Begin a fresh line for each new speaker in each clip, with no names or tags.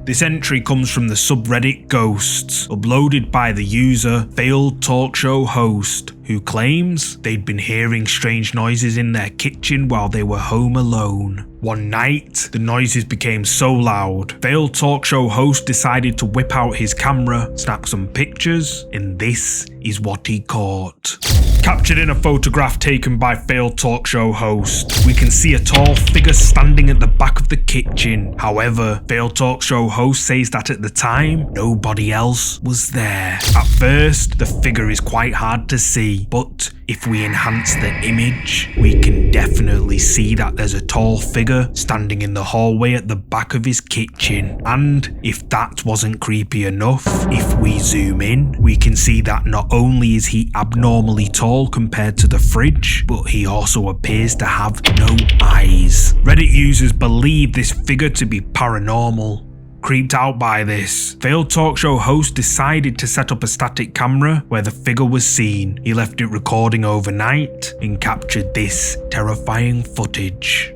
This entry comes from the subreddit Ghosts, uploaded by the user Failed Talk Show Host, who claims they'd been hearing strange noises in their kitchen while they were home alone. One night, the noises became so loud, Failed Talk Show Host decided to whip out his camera, snap some pictures, and this is what he caught. Captured in a photograph taken by Failed Talk Show Host, we can see a tall figure standing at the back of the kitchen. However, Failed Talk Show Host says that at the time, nobody else was there. At first, the figure is quite hard to see, but if we enhance the image, we can definitely see that there's a tall figure standing in the hallway at the back of his kitchen. And if that wasn't creepy enough, if we zoom in, we can see that not only is he abnormally tall compared to the fridge, but he also appears to have no eyes. Reddit users believe this figure to be paranormal. Creeped out by this, Failed Talk Show Host decided to set up a static camera where the figure was seen. He left it recording overnight and captured this terrifying footage.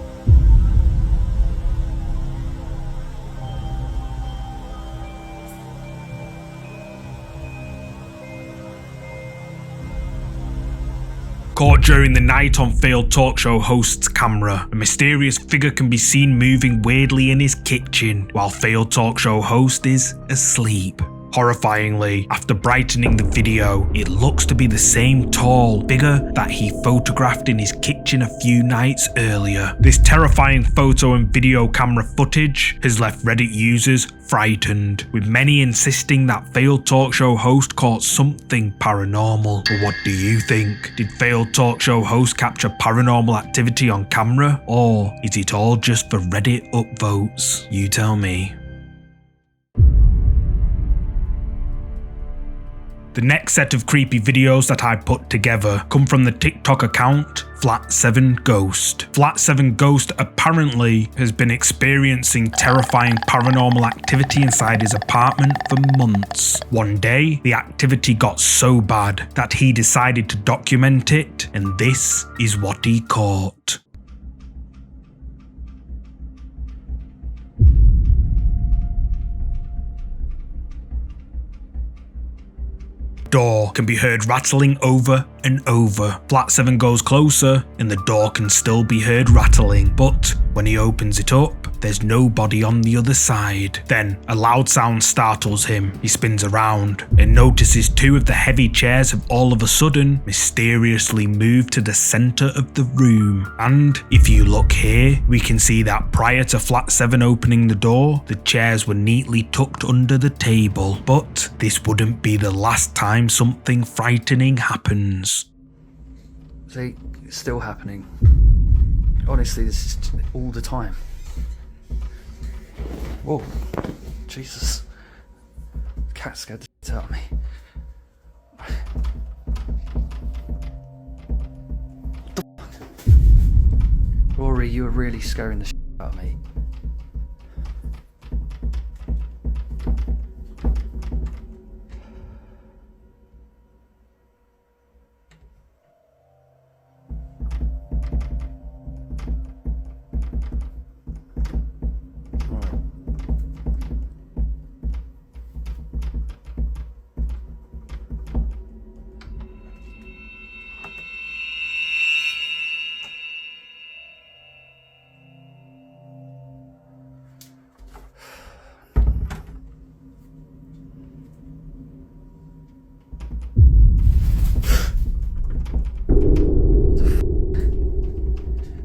Caught during the night on Failed Talk Show Host's camera, a mysterious figure can be seen moving weirdly in his kitchen while Failed Talk Show Host is asleep. Horrifyingly, after brightening the video, it looks to be the same tall figure that he photographed in his kitchen a few nights earlier. This terrifying photo and video camera footage has left Reddit users frightened, with many insisting that Failed Talk Show Host caught something paranormal. But what do you think? Did Failed Talk Show Host capture paranormal activity on camera, or is it all just for Reddit upvotes? You tell me. The next set of creepy videos that I put together come from the TikTok account Flat7Ghost. Flat7Ghost apparently has been experiencing terrifying paranormal activity inside his apartment for months. One day, the activity got so bad that he decided to document it, and this is what he caught. Door can be heard rattling over and over. Flat7 goes closer and the door can still be heard rattling, but when he opens it up, there's nobody on the other side. Then a loud sound startles him. He spins around and notices two of the heavy chairs have all of a sudden mysteriously moved to the center of the room. And if you look here, we can see that prior to Flat7 opening the door, the chairs were neatly tucked under the table. But this wouldn't be the last time something frightening happens.
See, it's still happening. Honestly, this is all the time. Whoa, Jesus. The cat scared the shit out of me. What the fuck? Rory, you were really scaring the shit out of me.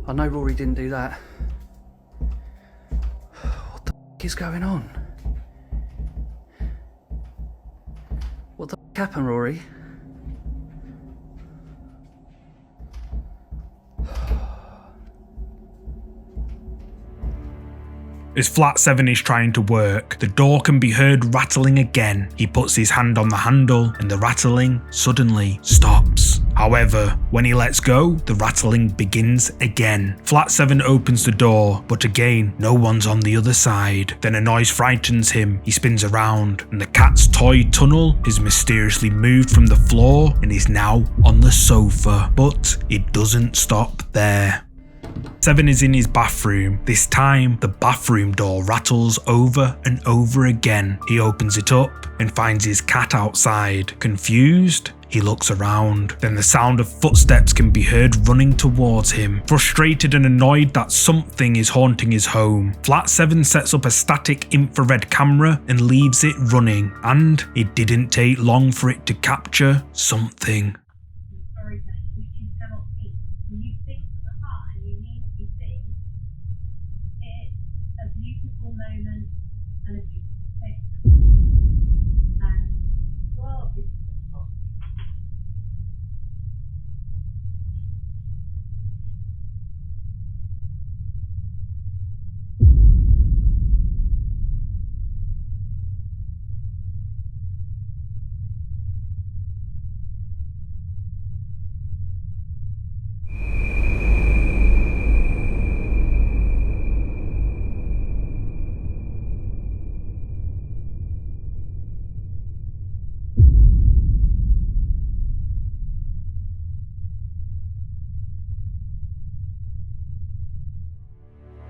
I know Rory didn't do that. What the f is going on? What the f happened, Rory?
As Flat7 is trying to work, the door can be heard rattling again. He puts his hand on the handle and the rattling suddenly stops. However, when he lets go, the rattling begins again. Flat7 opens the door, but again, no one's on the other side. Then a noise frightens him. He spins around, and the cat's toy tunnel has mysteriously moved from the floor and is now on the sofa. But it doesn't stop there. Seven is in his bathroom. This time, the bathroom door rattles over and over again. He opens it up and finds his cat outside. Confused, he looks around. Then the sound of footsteps can be heard running towards him. Frustrated and annoyed that something is haunting his home, Flat 7 sets up a static infrared camera and leaves it running. And it didn't take long for it to capture something.
Moment and a beautiful thing. And what is the thought?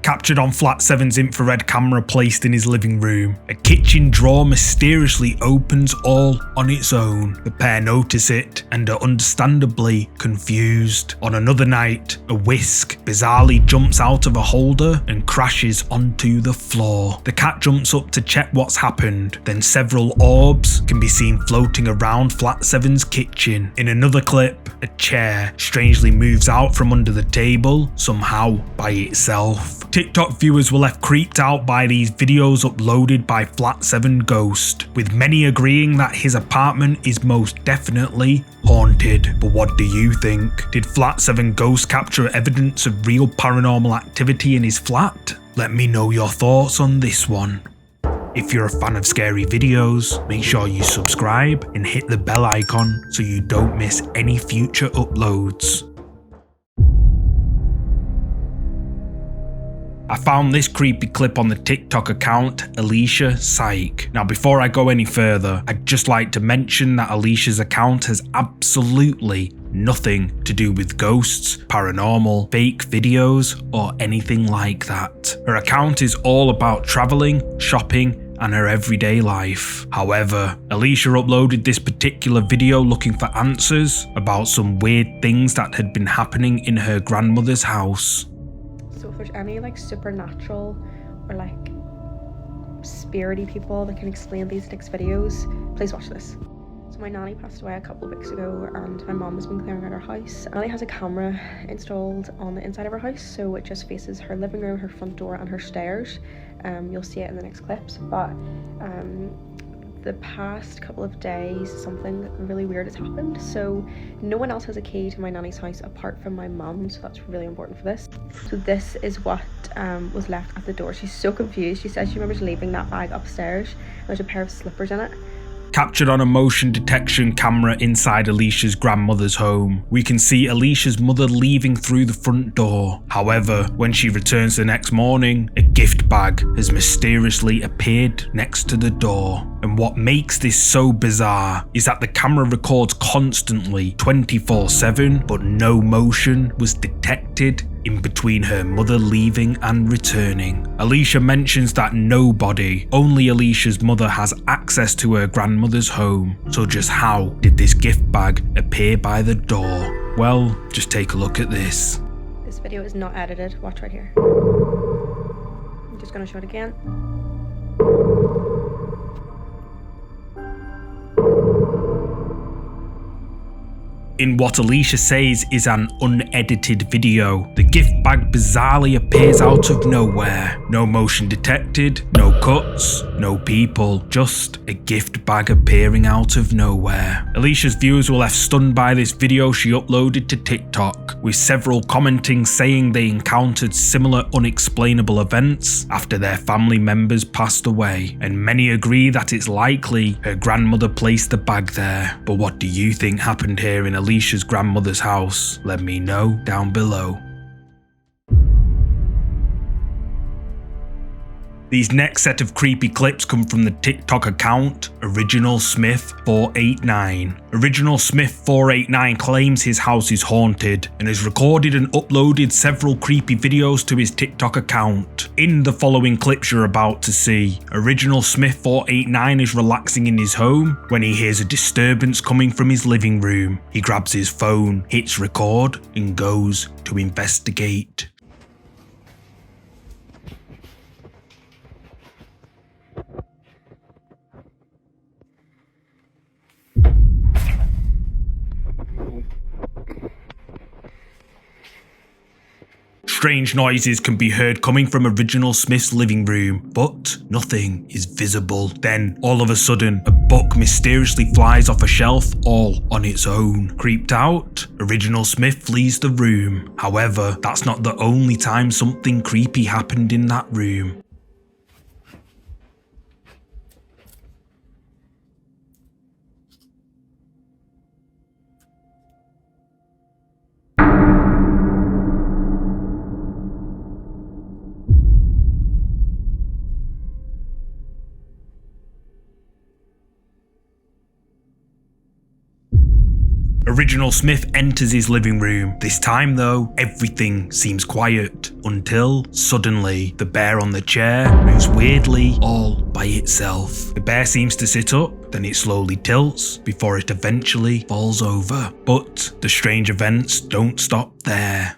Captured on Flat 7's infrared camera placed in his living room, a kitchen drawer mysteriously opens all on its own. The pair notice it and are understandably confused. On another night, a whisk bizarrely jumps out of a holder and crashes onto the floor. The cat jumps up to check what's happened, then several orbs can be seen floating around Flat 7's kitchen. In another clip, a chair strangely moves out from under the table, somehow by itself. TikTok viewers were left creeped out by these videos uploaded by Flat 7 Ghost, with many agreeing that his apartment is most definitely haunted. But what do you think? Did Flat 7 Ghost capture evidence of real paranormal activity in his flat? Let me know your thoughts on this one. If you're a fan of scary videos, make sure you subscribe and hit the bell icon so you don't miss any future uploads. I found this creepy clip on the TikTok account Alicia Psych. Now before I go any further, I'd just like to mention that Alicia's account has absolutely nothing to do with ghosts, paranormal, fake videos, or anything like that. Her account is all about travelling, shopping, and her everyday life. However, Alicia uploaded this particular video looking for answers about some weird things that had been happening in her grandmother's house.
So if there's any like supernatural or like spirity people that can explain these next videos, please watch this. So my nanny passed away a couple of weeks ago and my mom has been clearing out her house. Nanny has a camera installed on the inside of her house, so it just faces her living room, her front door and her stairs. You'll see it in the next clips, but the past couple of days something really weird has happened. So no one else has a key to my nanny's house apart from my mum, so that's really important for this. So this is what was left at the door. She's so confused. She says she remembers leaving that bag upstairs. There's a pair of slippers in it.
Captured on a motion detection camera inside Alicia's grandmother's home, we can see Alicia's mother leaving through the front door. However, when she returns the next morning, a gift bag has mysteriously appeared next to the door. And what makes this so bizarre is that the camera records constantly 24/7, but no motion was detected in between her mother leaving and returning. Alicia mentions that nobody, only Alicia's mother, has access to her grandmother's home. So just how did this gift bag appear by the door? Well, just take a look at this.
This video is not edited. Watch right here. I'm just gonna show it again.
In what Alicia says is an unedited video, the gift bag bizarrely appears out of nowhere. No motion detected, no cuts, no people, just a gift bag appearing out of nowhere. Alicia's viewers were left stunned by this video she uploaded to TikTok, with several commenting saying they encountered similar unexplainable events after their family members passed away, and many agree that it's likely her grandmother placed the bag there. But what do you think happened here in Alicia's grandmother's house? Let me know down below. These next set of creepy clips come from the TikTok account Original Smith 489. Original Smith 489 claims his house is haunted and has recorded and uploaded several creepy videos to his TikTok account. In the following clips you're about to see, Original Smith 489 is relaxing in his home when he hears a disturbance coming from his living room. He grabs his phone, hits record, and goes to investigate. Strange noises can be heard coming from Original Smith's living room, but nothing is visible. Then, all of a sudden, a book mysteriously flies off a shelf all on its own. Creeped out, Original Smith flees the room. However, that's not the only time something creepy happened in that room. Original Smith enters his living room. This time though, everything seems quiet until suddenly the bear on the chair moves weirdly all by itself. The bear seems to sit up, then it slowly tilts before it eventually falls over. But the strange events don't stop there.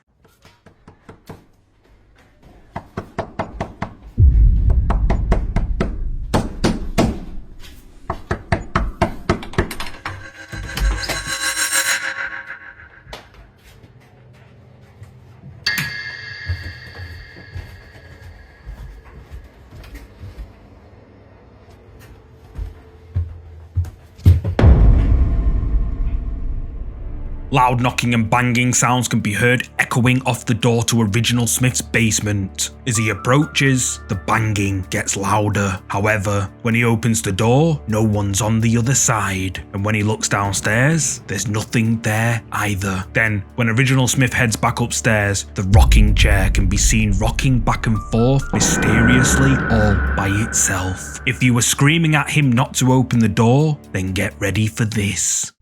Loud knocking and banging sounds can be heard echoing off the door to Original Smith's basement. As he approaches, the banging gets louder. However, when he opens the door, no one's on the other side. And when he looks downstairs, there's nothing there either. Then, when Original Smith heads back upstairs, the rocking chair can be seen rocking back and forth mysteriously all by itself. If you were screaming at him not to open the door, then get ready for this.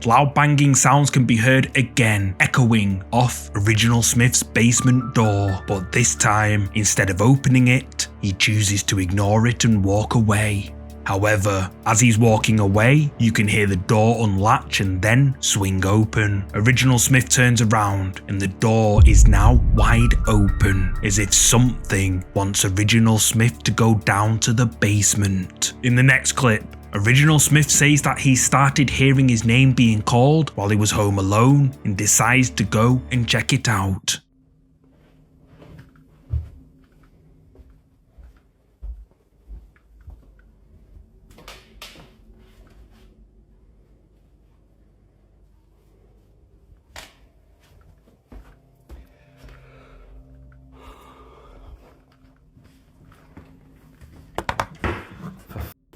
Loud banging sounds can be heard again, echoing off Original Smith's basement door, but this time, instead of opening it, he chooses to ignore it and walk away. However, as he's walking away, you can hear the door unlatch and then swing open. Original Smith turns around and the door is now wide open, as if something wants Original Smith to go down to the basement. In the next clip, Original Smith says that he started hearing his name being called while he was home alone and decides to go and check it out.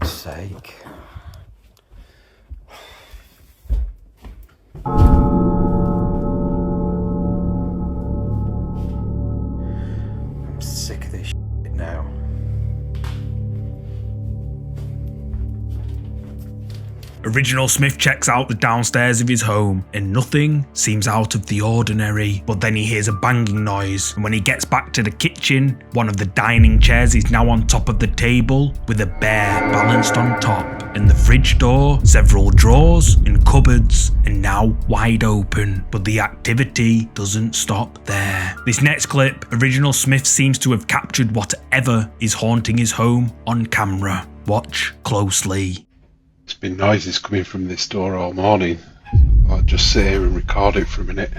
Sake. I'm sick of this shit now.
Original Smith checks out the downstairs of his home and nothing seems out of the ordinary, but then he hears a banging noise, and when he gets back to the kitchen, one of the dining chairs is now on top of the table with a bear balanced on top, and the fridge door, several drawers and cupboards are now wide open, but the activity doesn't stop there. This next clip, Original Smith seems to have captured whatever is haunting his home on camera. Watch closely.
There's been noises coming from this door all morning. I'll just sit here and record it for a minute.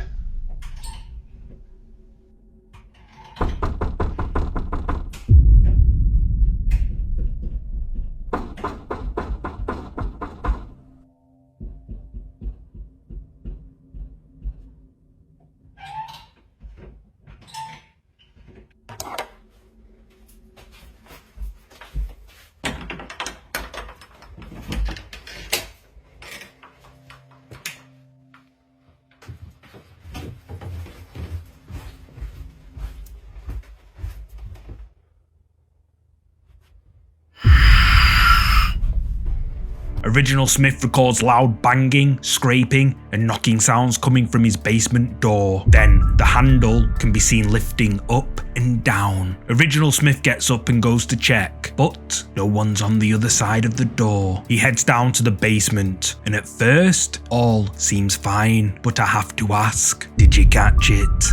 Original Smith records loud banging, scraping, and knocking sounds coming from his basement door. Then, the handle can be seen lifting up and down. Original Smith gets up and goes to check, but no one's on the other side of the door. He heads down to the basement, and at first, all seems fine, but I have to ask, did you catch it?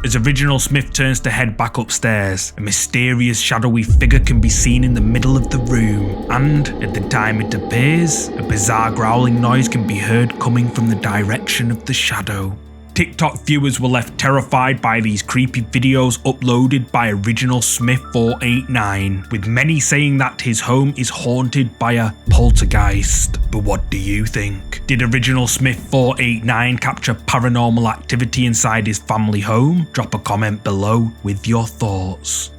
As Original Smith turns to head back upstairs, a mysterious shadowy figure can be seen in the middle of the room, and at the time it appears, a bizarre growling noise can be heard coming from the direction of the shadow. TikTok viewers were left terrified by these creepy videos uploaded by Original Smith 489, with many saying that his home is haunted by a poltergeist. But what do you think? Did Original Smith 489 capture paranormal activity inside his family home? Drop a comment below with your thoughts.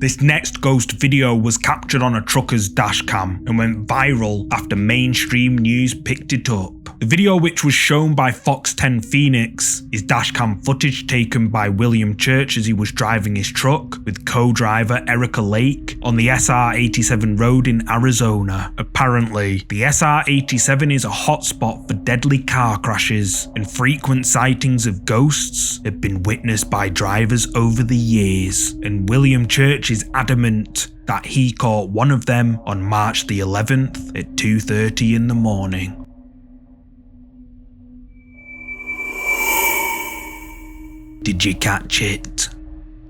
This next ghost video was captured on a trucker's dashcam and went viral after mainstream news picked it up. The video, which was shown by Fox 10 Phoenix, is dashcam footage taken by William Church as he was driving his truck with co-driver Erica Lake on the SR-87 road in Arizona. Apparently, the SR-87 is a hotspot for deadly car crashes, and frequent sightings of ghosts have been witnessed by drivers over the years, and William Church is adamant that he caught one of them on March the 11th at 2:30 in the morning. Did you catch it?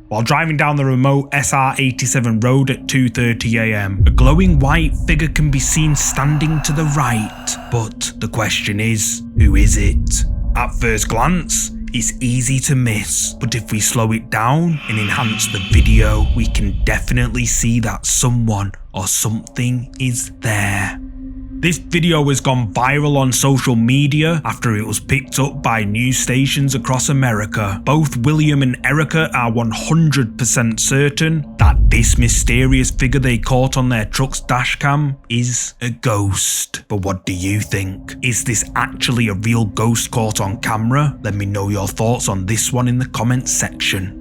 While driving down the remote SR-87 road at 2:30 AM, a glowing white figure can be seen standing to the right. But the question is, who is it? At first glance, it's easy to miss, but if we slow it down and enhance the video, we can definitely see that someone or something is there. This video has gone viral on social media after it was picked up by news stations across America. Both William and Erica are 100% certain that this mysterious figure they caught on their truck's dashcam is a ghost. But what do you think? Is this actually a real ghost caught on camera? Let me know your thoughts on this one in the comments section.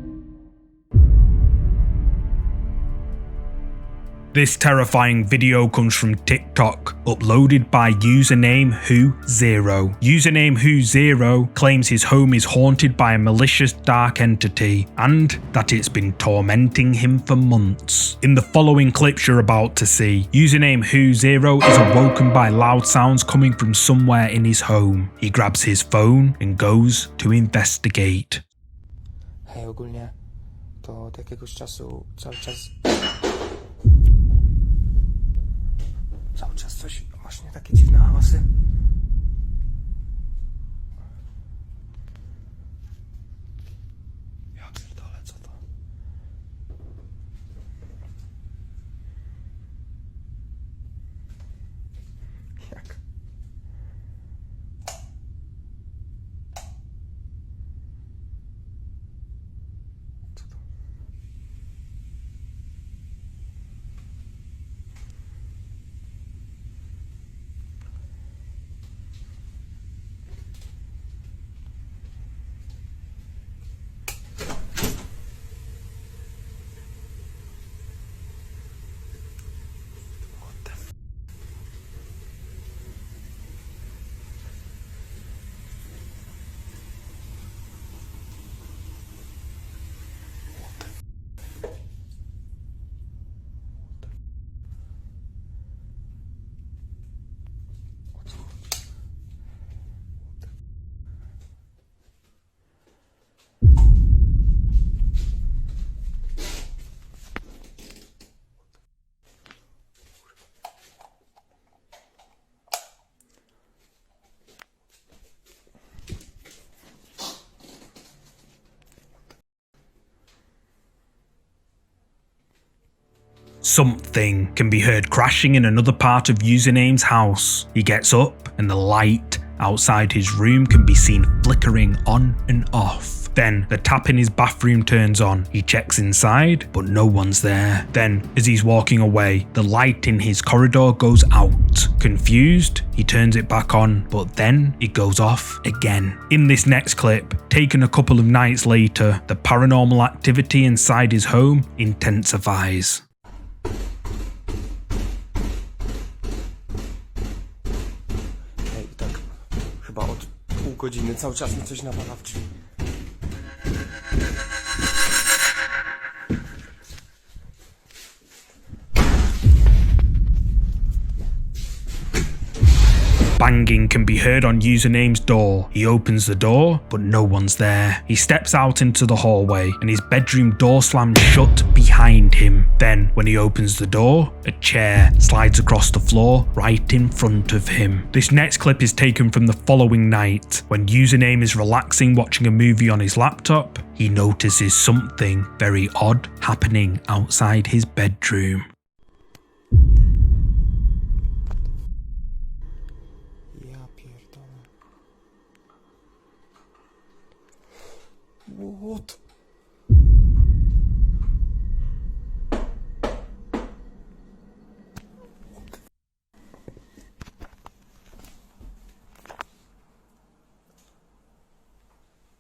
This terrifying video comes from TikTok, uploaded by username Who0. Username Who0 claims his home is haunted by a malicious dark entity and that it's been tormenting him for months. In the following clips you're about to see, username Who0 is awoken by loud sounds coming from somewhere in his home. He grabs his phone and goes to investigate.
Hej, ogólnie to od jakiegoś czasu cały czas coś, właśnie takie dziwne hałasy. Ja pierdolę, co to? Jak? Co to?
Something can be heard crashing in another part of Username's house. He gets up and the light outside his room can be seen flickering on and off. Then the tap in his bathroom turns on. He checks inside, but no one's there. Then, as he's walking away, the light in his corridor goes out. Confused, he turns it back on, but then it goes off again. In this next clip, taken a couple of nights later, the paranormal activity inside his home intensifies.
chyba od pół godziny. Cały czas mi coś nawala w drzwi.
Banging can be heard on Username's door. He opens the door, but no one's there. He steps out into the hallway and his bedroom door slams shut behind him. Then, when he opens the door, a chair slides across the floor right in front of him. This next clip is taken from the following night. When Username is relaxing watching a movie on his laptop, he notices something very odd happening outside his bedroom.
Ja pierdolę. What?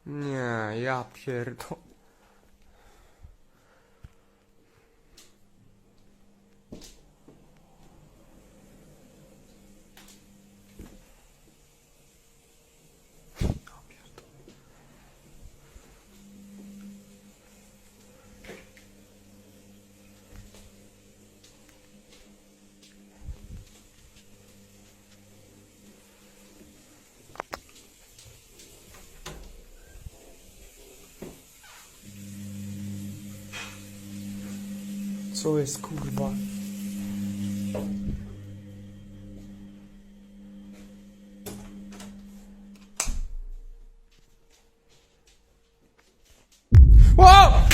Nie, ja pierdolę. Co jest kurwa? Whoa!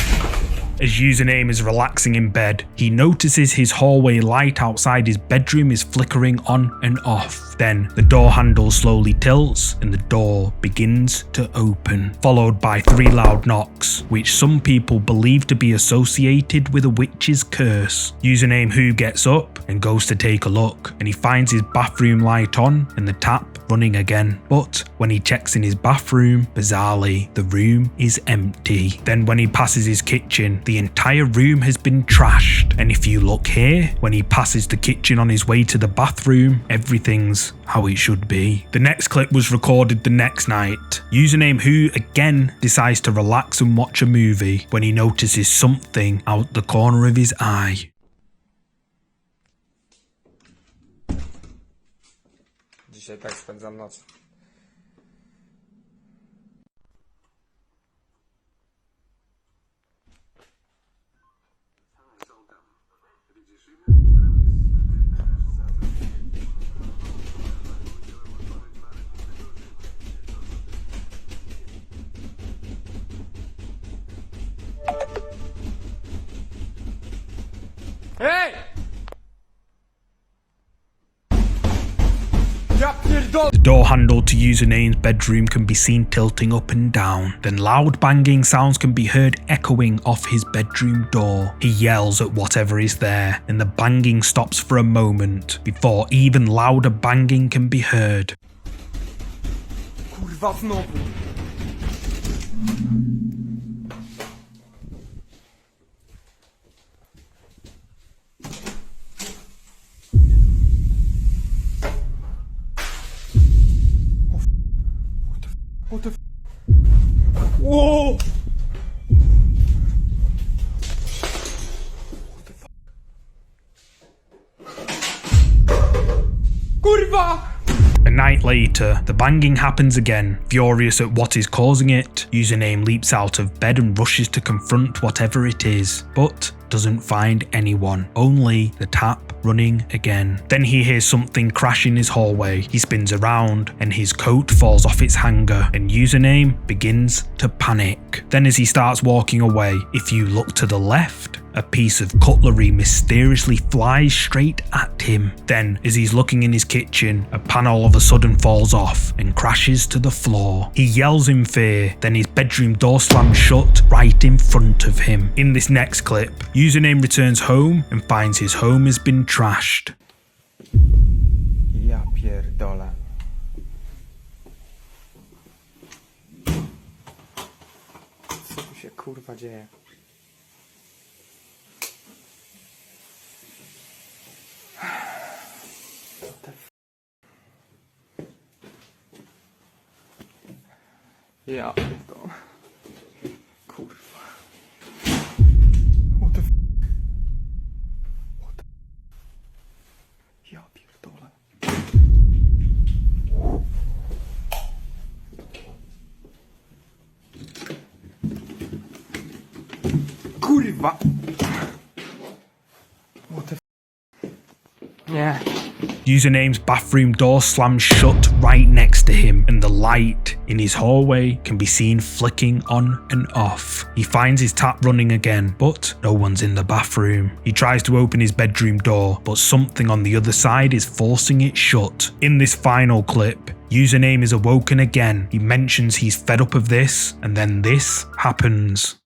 As Username is relaxing in bed, he notices his hallway light outside his bedroom is flickering on and off. Then the door handle slowly tilts and the door begins to open, followed by 3 loud knocks, which some people believe to be associated with a witch's curse. Username Who gets up and goes to take a look, and he finds his bathroom light on and the tap running again. But when he checks in his bathroom, bizarrely, the room is empty. Then when he passes his kitchen, the entire room has been trashed. And if you look here, when he passes the kitchen on his way to the bathroom, everything's how it should be. The next clip was recorded the next night. Username Who again decides to relax and watch a movie when he notices something out the corner of his eye.
Dzisiaj tak spędzam noc. Hej! Ja pierdolę!
The door handle to Username's bedroom can be seen tilting up and down. Then loud banging sounds can be heard echoing off his bedroom door. He yells at whatever is there, and the banging stops for a moment before even louder banging can be heard.
Kurwa znowu! What the f... Whoa! What the fuck? Kurwa!
A night later, the banging happens again. Furious at what is causing it, Username leaps out of bed and rushes to confront whatever it is, but doesn't find anyone, only the tap running again. Then he hears something crash in his hallway. He spins around and his coat falls off its hanger and Username begins to panic. Then as he starts walking away, if you look to the left, a piece of cutlery mysteriously flies straight at him. Then, as he's looking in his kitchen, a pan all of a sudden falls off and crashes to the floor. He yells in fear, then his bedroom door slams shut right in front of him. In this next clip, Username returns home and finds his home has been trashed.
Ja pierdolę. Co tu się kurwa dzieje? What the f... Ja pierdolę. Kurwa. What the f... What the... Ja pierdolę. Kurwa! What the f... Nie.
Username's bathroom door slams shut right next to him, and the light in his hallway can be seen flicking on and off. He finds his tap running again, but no one's in the bathroom. He tries to open his bedroom door, but something on the other side is forcing it shut. In this final clip, Username is awoken again. He mentions he's fed up of this, and then this happens.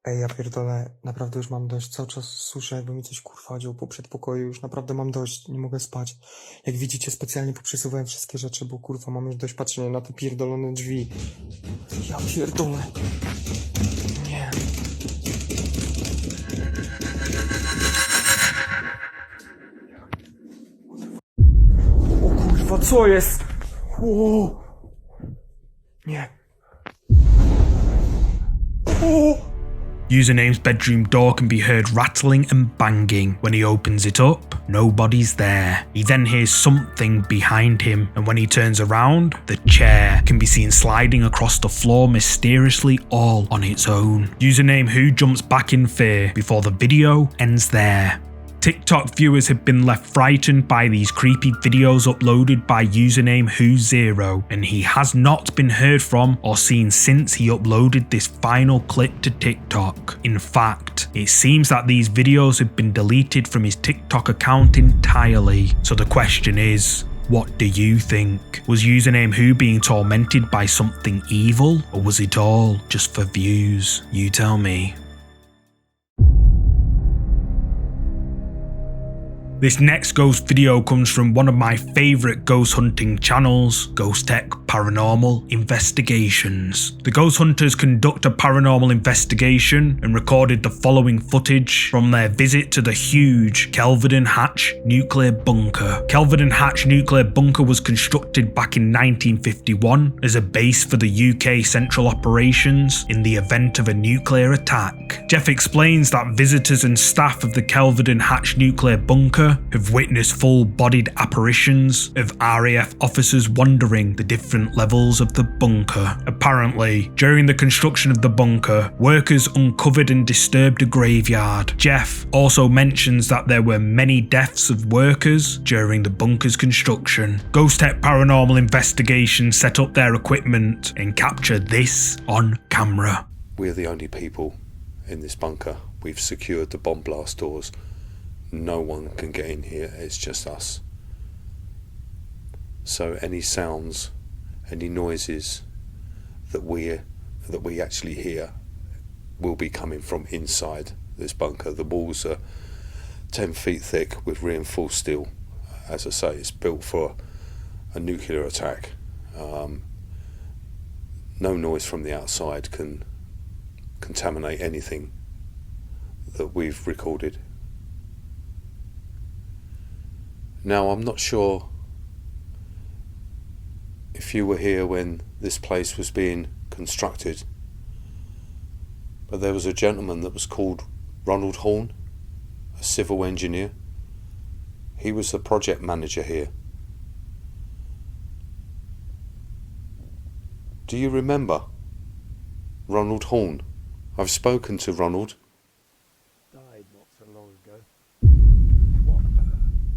Ej, ja pierdolę, naprawdę już mam dość. Cały czas słyszę, jakby mi coś kurwa działo po przedpokoju. Już naprawdę mam dość, nie mogę spać. Jak widzicie, specjalnie poprzesuwałem wszystkie rzeczy, bo kurwa mam już dość patrzenia na te pierdolone drzwi. Ja pierdolę. Nie. O kurwa, co jest? O! Nie. O!
Username's bedroom door can be heard rattling and banging. When he opens it up, nobody's there. He then hears something behind him, and when he turns around, the chair can be seen sliding across the floor mysteriously all on its own. Username Who jumps back in fear before the video ends there. TikTok viewers have been left frightened by these creepy videos uploaded by Username Who0, and he has not been heard from or seen since he uploaded this final clip to TikTok. In fact, it seems that these videos have been deleted from his TikTok account entirely. So the question is, what do you think? Was Username Who being tormented by something evil, or was it all just for views? You tell me. This next ghost video comes from one of my favourite ghost hunting channels, Ghost Tech Paranormal Investigations. The ghost hunters conduct a paranormal investigation and recorded the following footage from their visit to the huge Kelvedon Hatch nuclear bunker. Kelvedon Hatch nuclear bunker was constructed back in 1951 as a base for the UK Central Operations in the event of a nuclear attack. Jeff explains that visitors and staff of the Kelvedon Hatch nuclear bunker have witnessed full-bodied apparitions of RAF officers wandering the different levels of the bunker. Apparently, during the construction of the bunker, workers uncovered and disturbed a graveyard. Jeff also mentions that there were many deaths of workers during the bunker's construction. Ghost Tech Paranormal Investigations set up their equipment and captured this on camera.
We're the only people in this bunker. We've secured the bomb blast doors. No one can get in here, it's just us. So any sounds, any noises that we actually hear will be coming from inside this bunker. The walls are 10 feet thick with reinforced steel. As I say, it's built for a nuclear attack. No noise from the outside can contaminate anything that we've recorded. Now, I'm not sure if you were here when this place was being constructed, but there was a gentleman that was called Ronald Horn, a civil engineer. He was the project manager here. Do you remember Ronald Horn? I've spoken to Ronald.
Died not so long ago.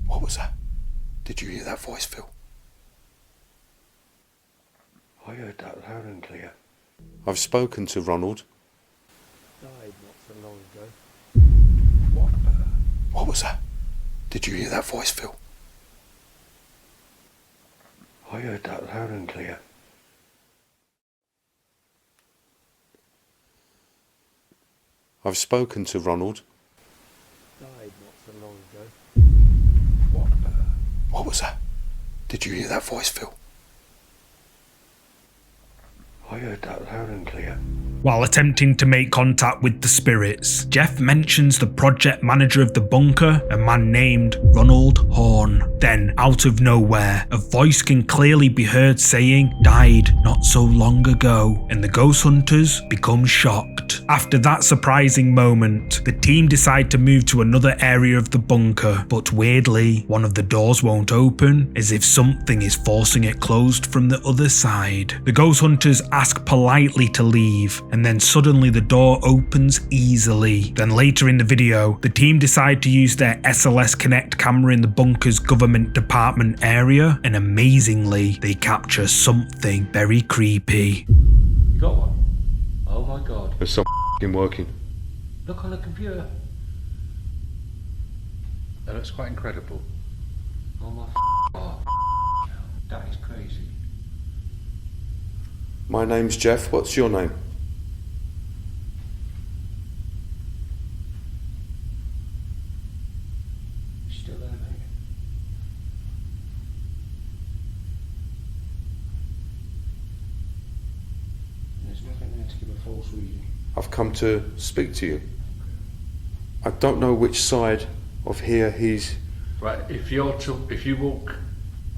What was that? Did you hear that voice, Phil?
I heard that loud and clear.
I've spoken to Ronald.
Died not so long ago.
What was that? Did you hear that voice, Phil?
I heard that loud and clear.
I've spoken to Ronald.
Died not so long ago.
What was that? Did you hear that voice, Phil?
I heard that loud and clear.
While attempting to make contact with the spirits, Jeff mentions the project manager of the bunker, a man named Ronald Horn. Then, out of nowhere, a voice can clearly be heard saying, "Died not so long ago," and the ghost hunters become shocked. After that surprising moment, the team decide to move to another area of the bunker, but weirdly, one of the doors won't open, as if something is forcing it closed from the other side. The ghost hunters ask politely to leave, and then suddenly the door opens easily. Then later in the video, the team decide to use their SLS Connect camera in the bunker's government department area, and amazingly, they capture something very creepy.
You got one? Oh my god.
There's some f***ing working.
Look on the computer. That looks quite incredible. Oh my god. That is crazy.
My name's Jeff. What's your name?
Still there, mate. There's nothing there to give a false reading.
I've come to speak to you. I don't know which side of here he's...
Right, if you walk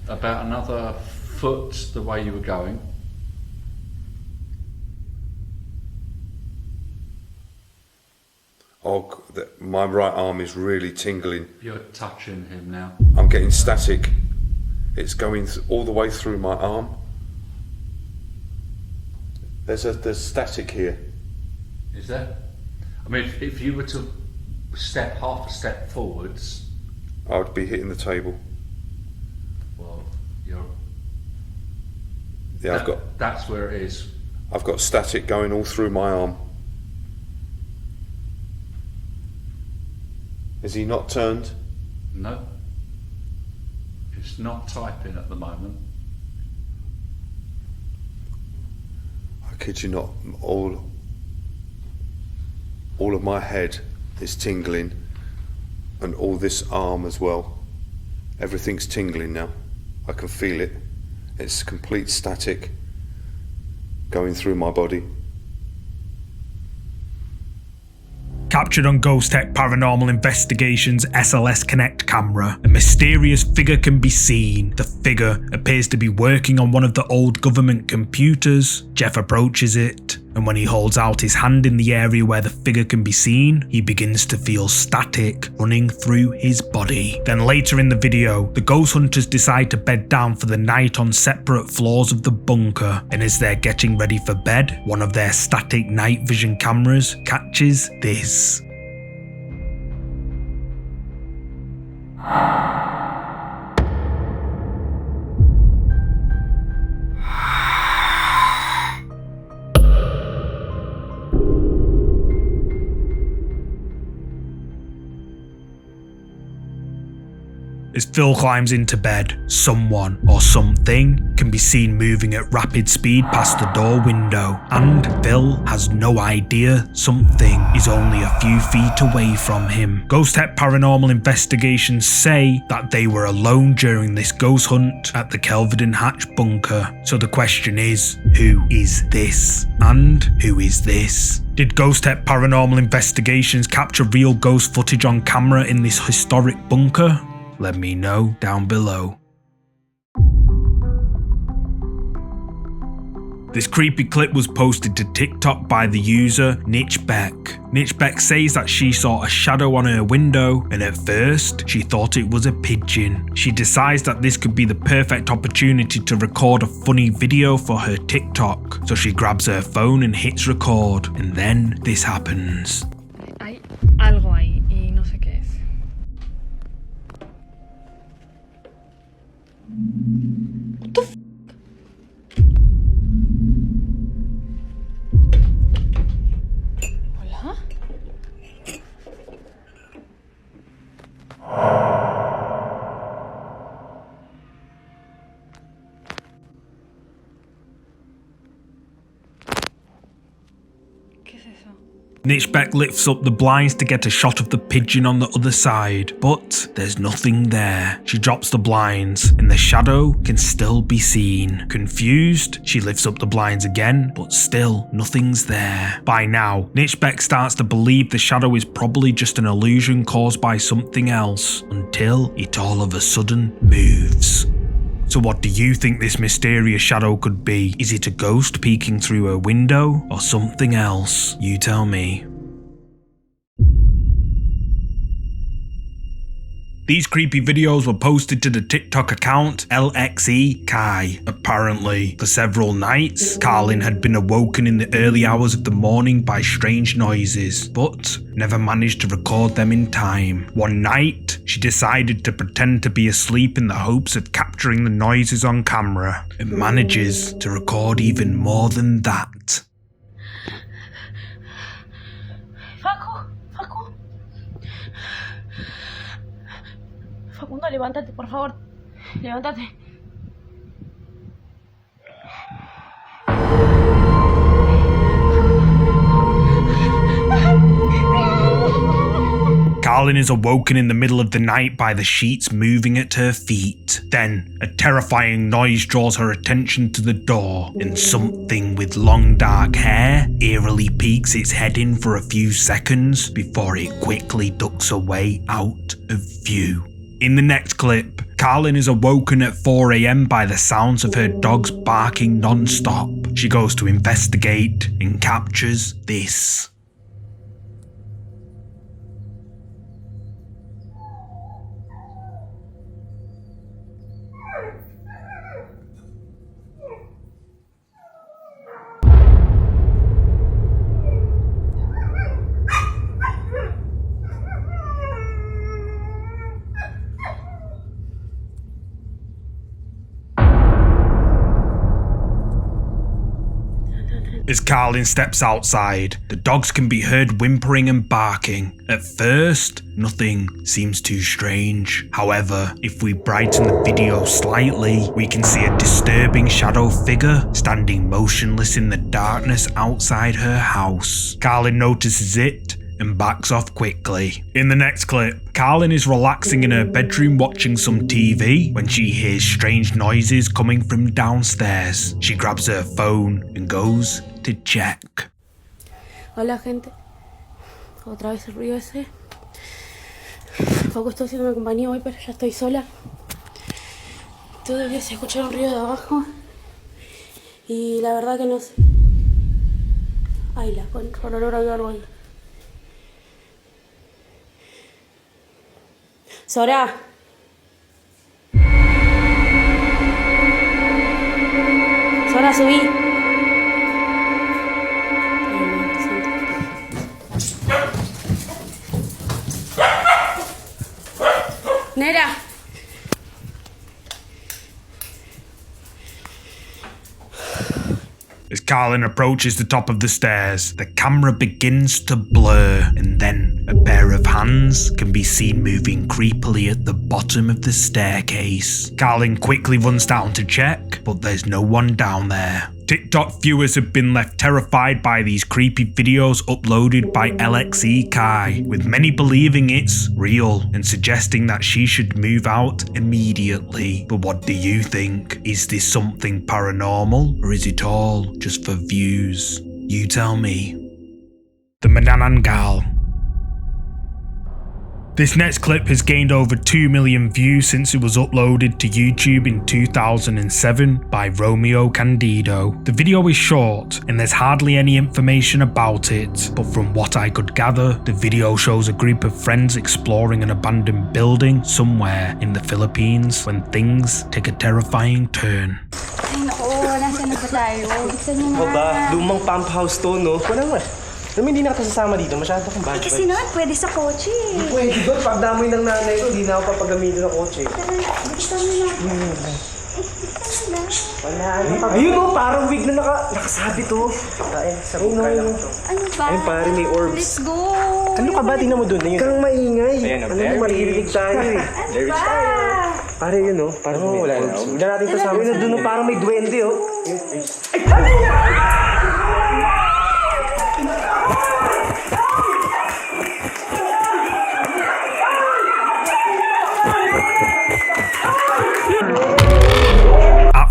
about another foot the way you were going,
Oh, my right arm is really tingling.
you're touching him now.
I'm getting static. It's going all the way through my arm. There's static here.
Is there? I mean, if you were to step half a step forwards,
I would be hitting the table.
well, you're.
Yeah,
That's where it is.
I've got static going all through my arm. Is he not turned?
No. It's not typing at the moment.
I kid you not. All of my head is tingling, and all this arm as well. Everything's tingling now. I can feel it. It's complete static going through my body.
Captured on Ghost Tech Paranormal Investigations SLS Connect camera, a mysterious figure can be seen. The figure appears to be working on one of the old government computers. Jeff approaches it, and when he holds out his hand in the area where the figure can be seen, he begins to feel static running through his body. Then later in the video, the ghost hunters decide to bed down for the night on separate floors of the bunker, and as they're getting ready for bed, one of their static night vision cameras catches this. As Phil climbs into bed, someone or something can be seen moving at rapid speed past the door window, and Phil has no idea something is only a few feet away from him. Ghost Tech Paranormal Investigations say that they were alone during this ghost hunt at the Kelvedon Hatch bunker. So the question is, who is this? And who is this? Did Ghost Tech Paranormal Investigations capture real ghost footage on camera in this historic bunker? Let me know down below. This creepy clip was posted to TikTok by the user Nitch Beck. Nitch Beck says that she saw a shadow on her window, and at first she thought it was a pigeon. She decides that this could be the perfect opportunity to record a funny video for her TikTok, so she grabs her phone and hits record, and then this happens.
Hay algo ahí y no sé qué es. What the f? Hola? ¿Qué es eso?
Nitchbeck lifts up the blinds to get a shot of the pigeon on the other side, but there's nothing there. She drops the blinds, and the shadow can still be seen. Confused, she lifts up the blinds again, but still nothing's there. By now, Nitchbeck starts to believe the shadow is probably just an illusion caused by something else, until it all of a sudden moves. So what do you think this mysterious shadow could be? Is it a ghost peeking through her window, or something else? You tell me. These creepy videos were posted to the TikTok account LXE Kai. Apparently, for several nights, Carlin had been awoken in the early hours of the morning by strange noises, but never managed to record them in time. One night, she decided to pretend to be asleep in the hopes of capturing the noises on camera, and manages to record even more than that.
Facundo, levántate, por favor. Levántate.
Carlin is awoken in the middle of the night by the sheets moving at her feet. Then, a terrifying noise draws her attention to the door, and something with long dark hair eerily peeks its head in for a few seconds before it quickly ducks away out of view. In the next clip, Carlin is awoken at 4 AM by the sounds of her dogs barking non-stop. She goes to investigate and captures this. As Carlin steps outside, the dogs can be heard whimpering and barking. At first, nothing seems too strange. However, if we brighten the video slightly, we can see a disturbing shadow figure standing motionless in the darkness outside her house. Carlin notices it and backs off quickly. In the next clip, Carlin is relaxing in her bedroom watching some TV when she hears strange noises coming from downstairs. She grabs her phone and goes to check.
Hola, gente. Otra vez el ruido ese. Poco estoy haciendo compañía hoy, pero ya estoy sola. Todavía se escucha un ruido de abajo. Y la verdad que no sé. Ay, la concha, olor a algo ahí. Sora. Sora, subí. Nera.
As Carlin approaches the top of the stairs, the camera begins to blur, and then a pair of hands can be seen moving creepily at the bottom of the staircase. Carlin quickly runs down to check, but there's no one down there. TikTok viewers have been left terrified by these creepy videos uploaded by LXE Kai, with many believing it's real and suggesting that she should move out immediately. But what do you think? Is this something paranormal, or is it all just for views? You tell me. The Manananggal. This next clip has gained over 2 million views since it was uploaded to YouTube in 2007 by Romeo Candido. The video is short and there's hardly any information about it, but from what I could gather, the video shows a group of friends exploring an abandoned building somewhere in the Philippines when things take a terrifying turn.
Ay, naku, nasaan na ba tayo? Gusto niyo na.
Aba, lumang pump house to, no? Wala nga. Alam mo, hindi na kita sasama dito. Masyado akong bad.
Kasi naman, pwede sa kotse.
Hindi pwede doon. Pagdamoy ng nanay ko, hindi na ako papagamitin ng kotse.
Gusto niyo na.
Wala. Ayun o, parang wig na nakasabi to. Ay, sa ka lang to.
Ano ba?
Ayun, pare, may orbs.
Let's go.
Ano ka ba? Tingnan mo doon. Kang maingay. Ano mo, maririnig tayo eh.
Ano ba?
Pare yun o. Parang may orbs. Huwag na natin kasama na doon. Parang may duwende o. Ay, ano yan?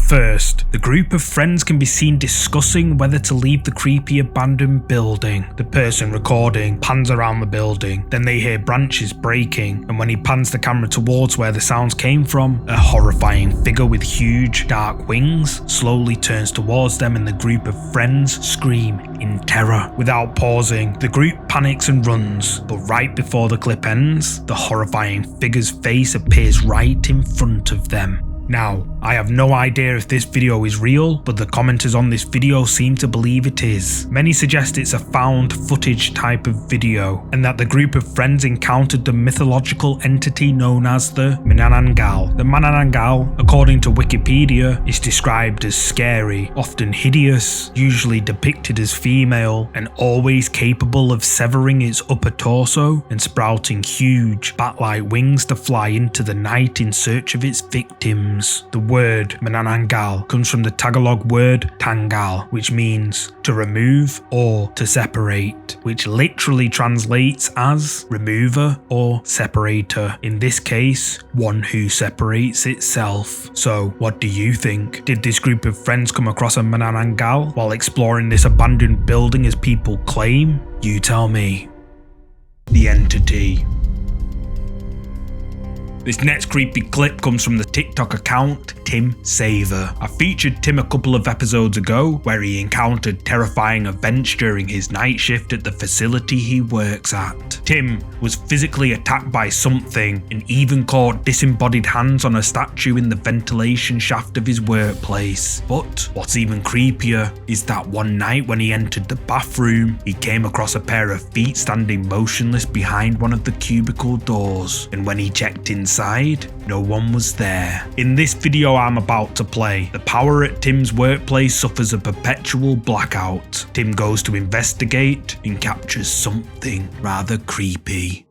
First, the group of friends can be seen discussing whether to leave the creepy abandoned building. The person recording pans around the building, then they hear branches breaking, and when he pans the camera towards where the sounds came from, a horrifying figure with huge, dark wings slowly turns towards them and the group of friends scream in terror. Without pausing, the group panics and runs, but right before the clip ends, the horrifying figure's face appears right in front of them. Now, I have no idea if this video is real, but the commenters on this video seem to believe it is. Many suggest it's a found footage type of video, and that the group of friends encountered the mythological entity known as the Manananggal. The Manananggal, according to Wikipedia, is described as scary, often hideous, usually depicted as female, and always capable of severing its upper torso and sprouting huge, bat-like wings to fly into the night in search of its victims. The word Manananggal comes from the Tagalog word tanggal, which means to remove or to separate, which literally translates as remover or separator. In this case, one who separates itself. So, what do you think? Did this group of friends come across a Manananggal while exploring this abandoned building as people claim? You tell me. The entity. This next creepy clip comes from the TikTok account Tim Saver. I featured Tim a couple of episodes ago where he encountered terrifying events during his night shift at the facility he works at. Tim was physically attacked by something and even caught disembodied hands on a statue in the ventilation shaft of his workplace. But what's even creepier is that one night when he entered the bathroom, he came across a pair of feet standing motionless behind one of the cubicle doors, and when he checked inside, no one was there. In this video I'm about to play, the power at Tim's workplace suffers a perpetual blackout. Tim goes to investigate and captures something rather creepy.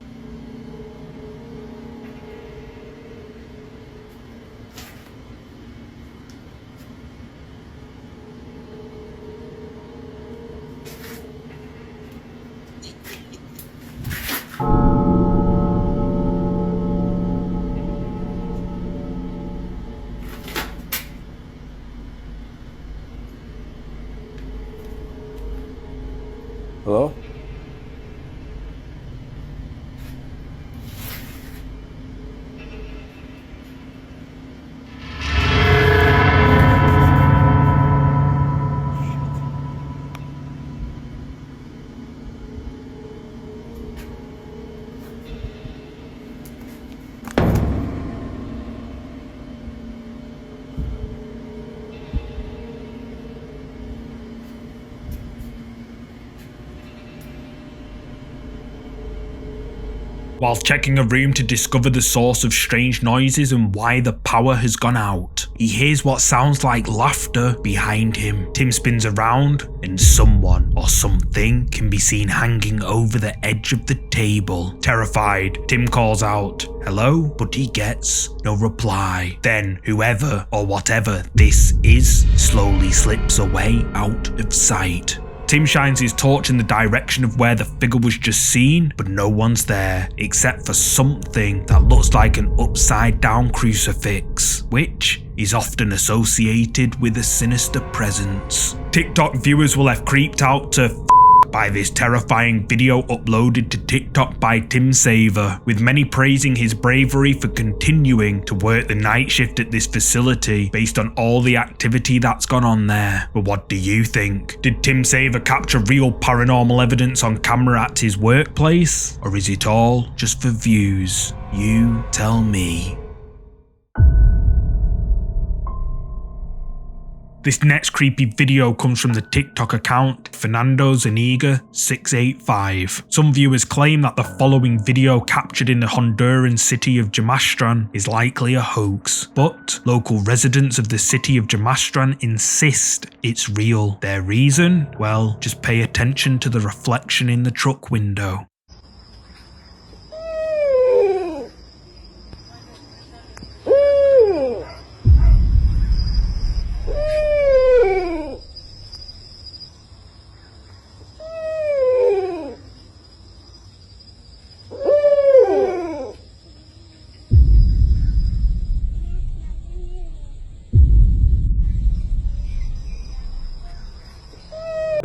Hello?
While checking a room to discover the source of strange noises and why the power has gone out, he hears what sounds like laughter behind him. Tim spins around and someone or something can be seen hanging over the edge of the table. Terrified, Tim calls out, "Hello?" but he gets no reply. Then whoever or whatever this is slowly slips away out of sight. Tim shines his torch in the direction of where the figure was just seen, but no one's there, except for something that looks like an upside down crucifix, which is often associated with a sinister presence. TikTok viewers were left creeped out to by this terrifying video uploaded to TikTok by Tim Saver, with many praising his bravery for continuing to work the night shift at this facility based on all the activity that's gone on there. But what do you think? Did Tim Saver capture real paranormal evidence on camera at his workplace? Or is it all just for views? You tell me. This next creepy video comes from the TikTok account Fernando Zuniga 685. Some viewers claim that the following video captured in the Honduran city of Jamastran is likely a hoax, but local residents of the city of Jamastran insist it's real. Their reason? Well, just pay attention to the reflection in the truck window.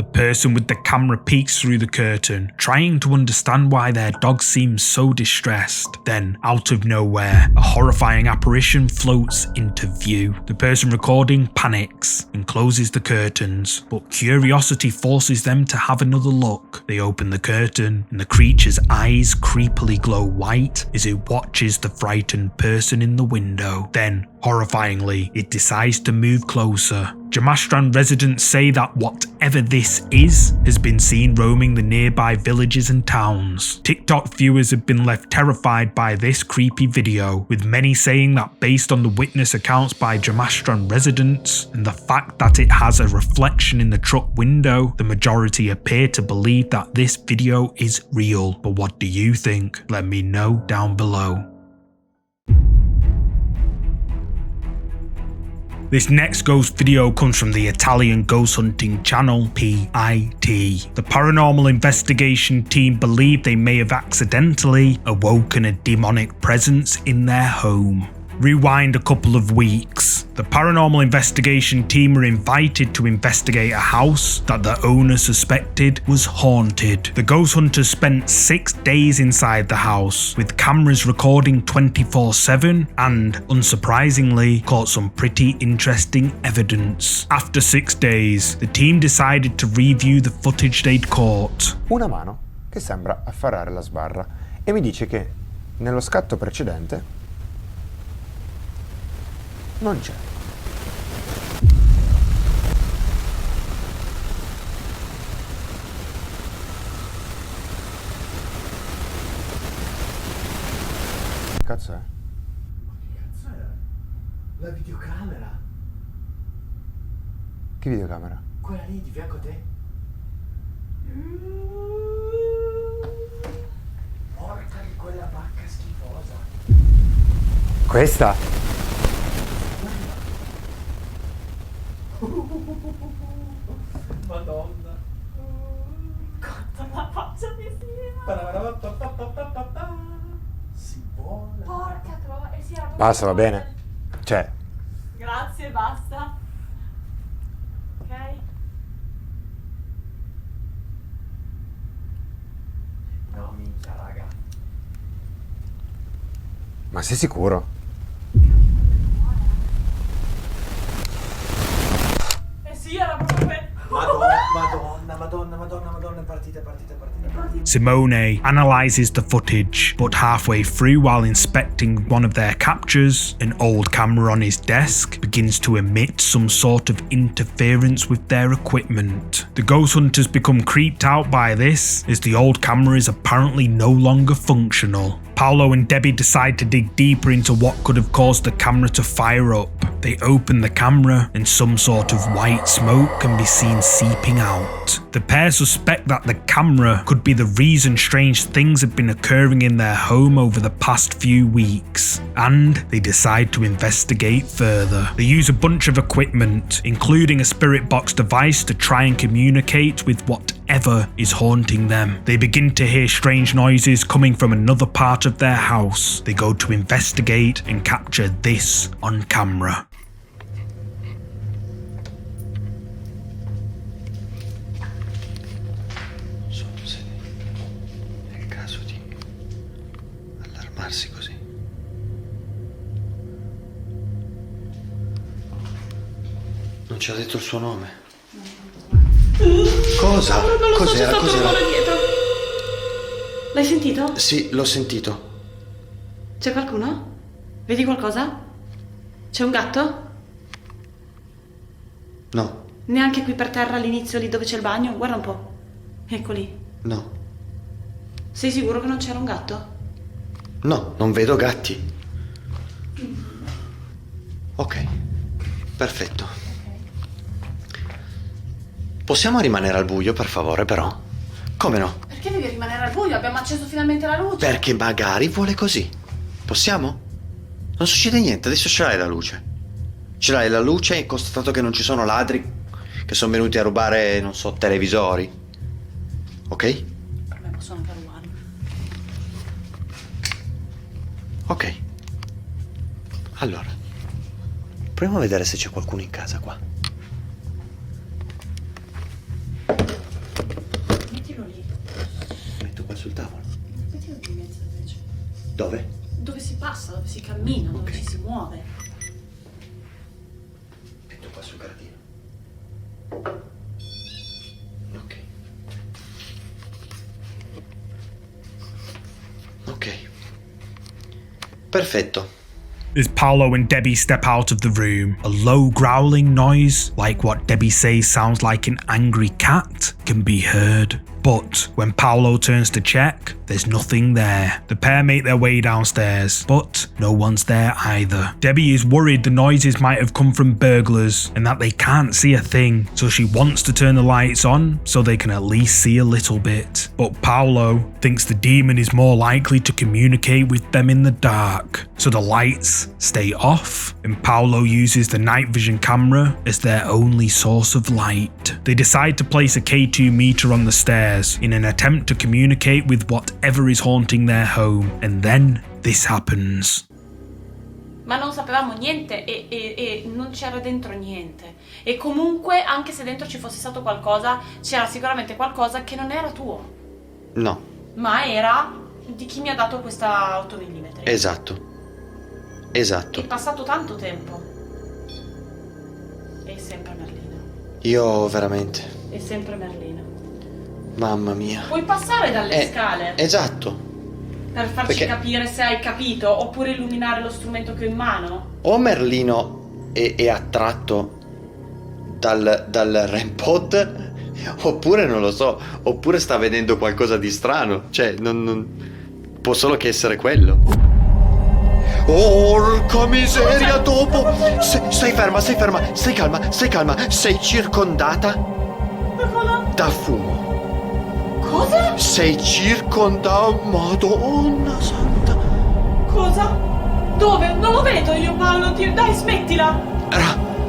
The person with the camera peeks through the curtain, trying to understand why their dog seems so distressed. Then, out of nowhere, a horrifying apparition floats into view. The person recording panics and closes the curtains, but curiosity forces them to have another look. They open the curtain, and the creature's eyes creepily glow white as it watches the frightened person in the window. Then, horrifyingly, it decides to move closer. Jamastran residents say that whatever this is has been seen roaming the nearby villages and towns. TikTok viewers have been left terrified by this creepy video, with many saying that based on the witness accounts by Jamastran residents and the fact that it has a reflection in the truck window, the majority appear to believe that this video is real. But what do you think? Let me know down below. This next ghost video comes from the Italian ghost hunting channel PIT. The paranormal investigation team believe they may have accidentally awoken a demonic presence in their home. Rewind a couple of weeks. The paranormal investigation team were invited to investigate a house that the owner suspected was haunted. The ghost hunters spent 6 days inside the house, with cameras recording 24/7 and, unsurprisingly, caught some pretty interesting evidence. After 6 days, the team decided to review the footage they'd caught.
Una mano che sembra afferrare la sbarra e mi dice che nello scatto precedente non c'è. Che cazzo è?
La videocamera.
Che videocamera?
Quella lì di fianco a te. Porca di quella vacca schifosa.
Questa?
Madonna.
Quanta la faccia
Si vola.
Porca troia, e si era
Basta, va bene. Cioè,
Grazie, basta. Ok?
No, minchia, raga.
ma sei sicuro?
Eh sì, era proprio quello.
Madonna, partite.
Simone analyzes the footage, but halfway through, while inspecting one of their captures, an old camera on his desk begins to emit some sort of interference with their equipment. The ghost hunters become creeped out by this, as the old camera is apparently no longer functional. Paolo and Debbie decide to dig deeper into what could have caused the camera to fire up. They open the camera and some sort of white smoke can be seen seeping out. The pair suspect that the camera could be the reason strange things have been occurring in their home over the past few weeks, and they decide to investigate further. They use a bunch of equipment, including a spirit box device, to try and communicate with whatever is haunting them. They begin to hear strange noises coming from another part of their house. They go to investigate and capture this on camera.
Nel caso di allarmarsi così. Non ci ha detto il suo nome. Cosa?
Non lo so, c'è
Cos'era?
stato un
Cos'era?
rumore dietro. L'hai sentito?
Sì, l'ho sentito.
C'è qualcuno? Vedi qualcosa? C'è un gatto?
No,
Neanche qui per terra all'inizio, lì dove c'è il bagno? Guarda un po'. Ecco lì.
no,
Sei sicuro che non c'era un gatto?
no, non vedo gatti. Ok, perfetto. Possiamo rimanere al buio, per favore, però? Come no?
Perché devi rimanere al buio? Abbiamo acceso finalmente la luce.
Perché magari vuole così. Possiamo? Non succede niente, adesso ce l'hai la luce. Ce l'hai la luce, hai constatato che non ci sono ladri che sono venuti a rubare, non so, televisori. Ok?
Per me possono anche rubare.
Ok. Allora, proviamo a vedere se c'è qualcuno in casa qua. sul tavolo.
Mettilo in mezzo invece.
Dove?
Dove si passa, dove si cammina, dove
Ok.
ci si muove.
Metto qua sul gradino. Ok. Ok. Perfetto.
As Paolo and Debbie step out of the room, a low growling noise, like what Debbie says sounds like an angry cat, can be heard. But when Paolo turns to check, there's nothing there. The pair make their way downstairs, but no one's there either. Debbie is worried the noises might have come from burglars and that they can't see a thing, so she wants to turn the lights on so they can at least see a little bit. But Paolo thinks the demon is more likely to communicate with them in the dark, so the lights stay off, and Paolo uses the night vision camera as their only source of light. They decide to place a K2 meter on the stairs in an attempt to communicate with whatever is haunting their home, and then this happens.
Ma non sapevamo niente e non c'era dentro niente. E comunque, anche se dentro ci fosse stato qualcosa, c'era sicuramente qualcosa che non era tuo,
No,
ma era di chi mi ha dato questa 8 mm.
esatto. Esatto.
È passato tanto tempo. È sempre Merlino.
Io veramente.
È sempre Merlino.
Mamma mia.
Puoi passare dalle scale
Esatto.
per farci
perché-
capire se hai capito, oppure illuminare lo strumento che ho in mano?
O Merlino è attratto dal REM-pod, oppure non lo so, oppure sta vedendo qualcosa di strano. Cioè, non può solo che essere quello. Porca miseria, dopo! Stai ferma, stai calma, sei circondata da fumo.
Cosa?
Sei circondata, Madonna santa.
Cosa? Dove? Non lo vedo io, Paolo. Dai, smettila.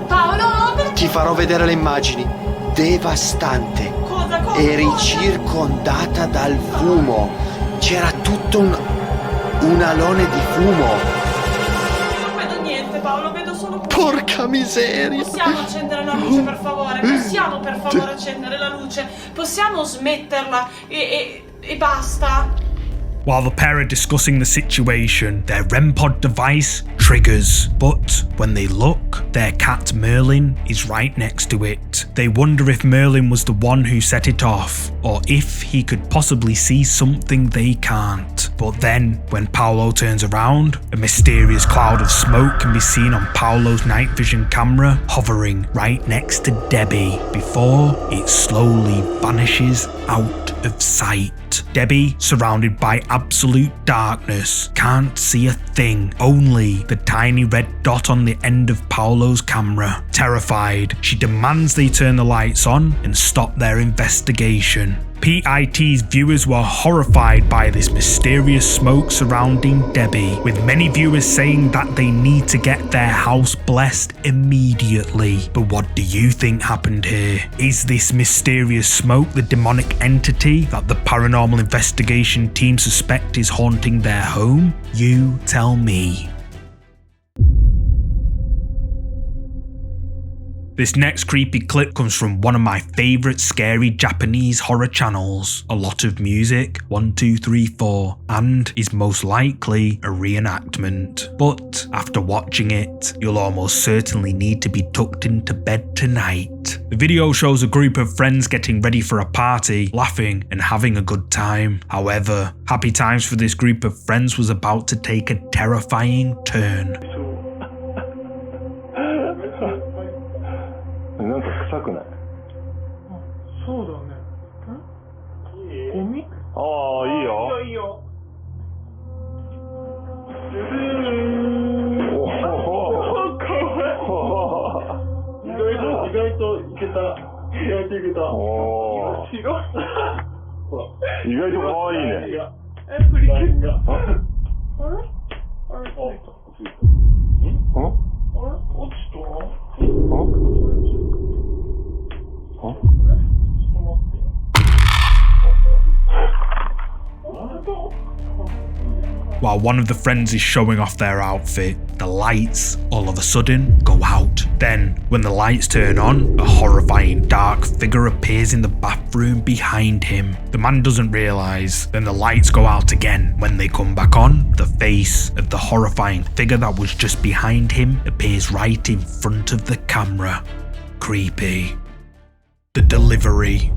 Paolo, perché?
Ti farò vedere le immagini. Devastante.
Cosa?
Eri
Cosa?
circondata dal fumo. C'era tutto un alone di fumo.
Non vedo niente, Paolo, vedo solo...
Porca miseria.
Possiamo accendere la luce, per favore? Possiamo, per favore, accendere la luce? Possiamo smetterla e basta?
While the pair are discussing the situation, their REM pod device triggers, but when they look, their cat Merlin is right next to it. They wonder if Merlin was the one who set it off, or if he could possibly see something they can't. But then, when Paolo turns around, a mysterious cloud of smoke can be seen on Paolo's night vision camera, hovering right next to Debbie, before it slowly vanishes out of sight. Debbie, surrounded by absolute darkness, can't see a thing, only the tiny red dot on the end of Paolo's camera. Terrified, she demands they turn the lights on and stop their investigation. PIT's viewers were horrified by this mysterious smoke surrounding Debbie, with many viewers saying that they need to get their house blessed immediately. But what do you think happened here? Is this mysterious smoke the demonic entity that the paranormal investigation team suspect is haunting their home? You tell me. This next creepy clip comes from one of my favourite scary Japanese horror channels, A Lot of Music 1234, and is most likely a reenactment. But after watching it, you'll almost certainly need to be tucked into bed tonight. The video shows a group of friends getting ready for a party, laughing and having a good time. However, happy times for this group of friends was about to take a terrifying turn.
なんか臭くない？
そうだね。ゴミ？
ああ、いいよ。
いいよ。
おお。意外といけた。意外といけた。おお。違う。意外と可愛いね。
プリキュア。あれ？あれ？
あ、ついた。
あれ？落ちた？While
one of the friends is showing off their outfit, the lights all of a sudden go out. Then, when the lights turn on, a horrifying dark figure appears in the bathroom behind him. The man doesn't realise. Then the lights go out again. When they come back on, the face of the horrifying figure that was just behind him appears right in front of the camera. Creepy. The delivery.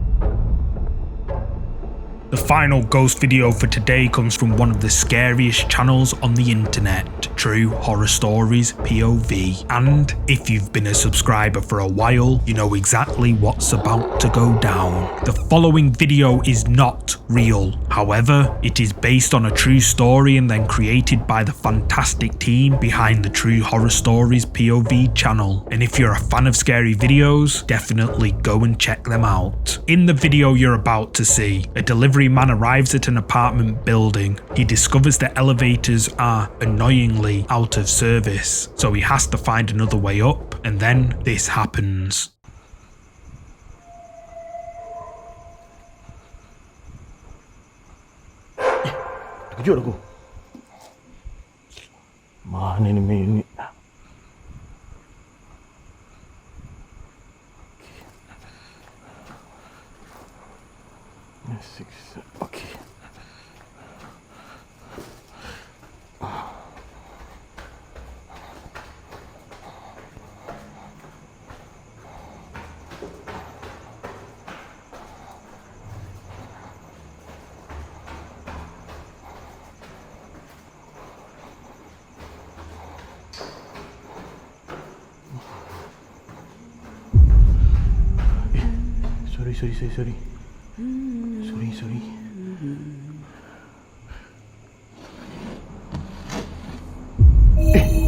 The final ghost video for today comes from one of the scariest channels on the internet, True Horror Stories POV. And if you've been a subscriber for a while, you know exactly what's about to go down. The following video is not real. However, it is based on a true story and then created by the fantastic team behind the True Horror Stories POV channel. And if you're a fan of scary videos, definitely go and check them out. In the video you're about to see, a delivery man arrives at an apartment building. He discovers the elevators are annoyingly out of service, so he has to find another way up, and then this happens.
Terkejut aku. Mana ni minit? Okay. Sorry. Sorry.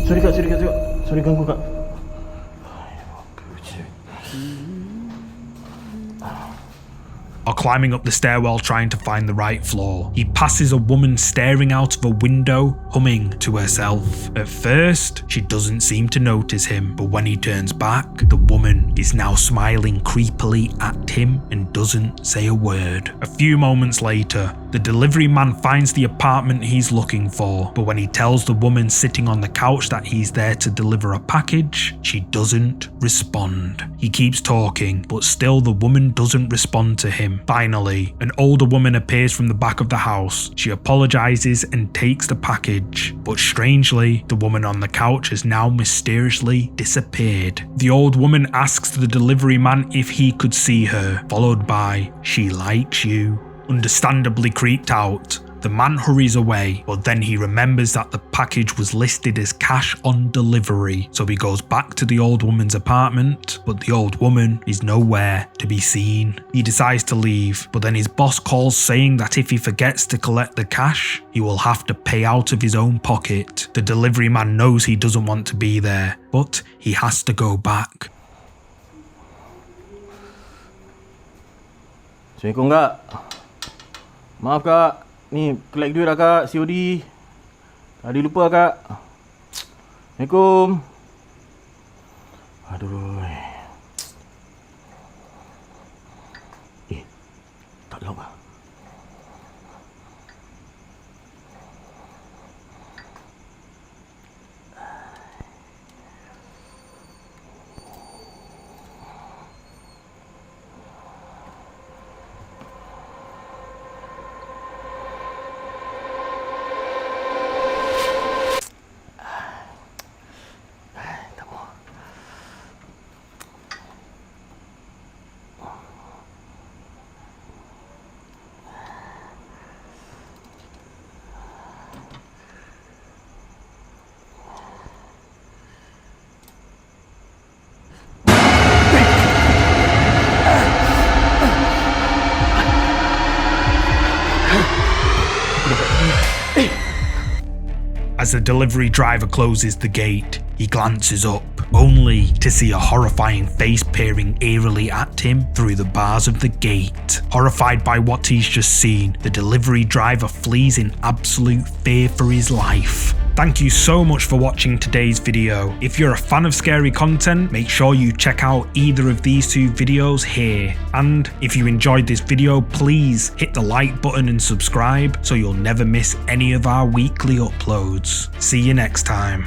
Sorry kak. Sorry ganggu kak.
Are climbing up the stairwell trying to find the right floor. He passes a woman staring out of a window, humming to herself. At first, she doesn't seem to notice him, but when he turns back, the woman is now smiling creepily at him and doesn't say a word. A few moments later, the delivery man finds the apartment he's looking for, but when he tells the woman sitting on the couch that he's there to deliver a package, she doesn't respond. He keeps talking, but still the woman doesn't respond to him. Finally, an older woman appears from the back of the house. She apologizes and takes the package, but strangely, the woman on the couch has now mysteriously disappeared. The old woman asks the delivery man if he could see her, followed by, "She likes you." Understandably creeped out, the man hurries away, but then he remembers that the package was listed as cash on delivery, so he goes back to the old woman's apartment, but the old woman is nowhere to be seen. He decides to leave, but then his boss calls saying that if he forgets to collect the cash, he will have to pay out of his own pocket. The delivery man knows he doesn't want to be there, but he has to go back.
Assalamualaikum kak. Maaf kak. Ni collect duit dah kak, COD. Tadi lupa kak. Assalamualaikum. Aduh. Tak lock ah.
As the delivery driver closes the gate, he glances up, only to see a horrifying face peering eerily at him through the bars of the gate. Horrified by what he's just seen, the delivery driver flees in absolute fear for his life. Thank you so much for watching today's video. If you're a fan of scary content, make sure you check out either of these two videos here. And if you enjoyed this video, please hit the like button and subscribe so you'll never miss any of our weekly uploads. See you next time.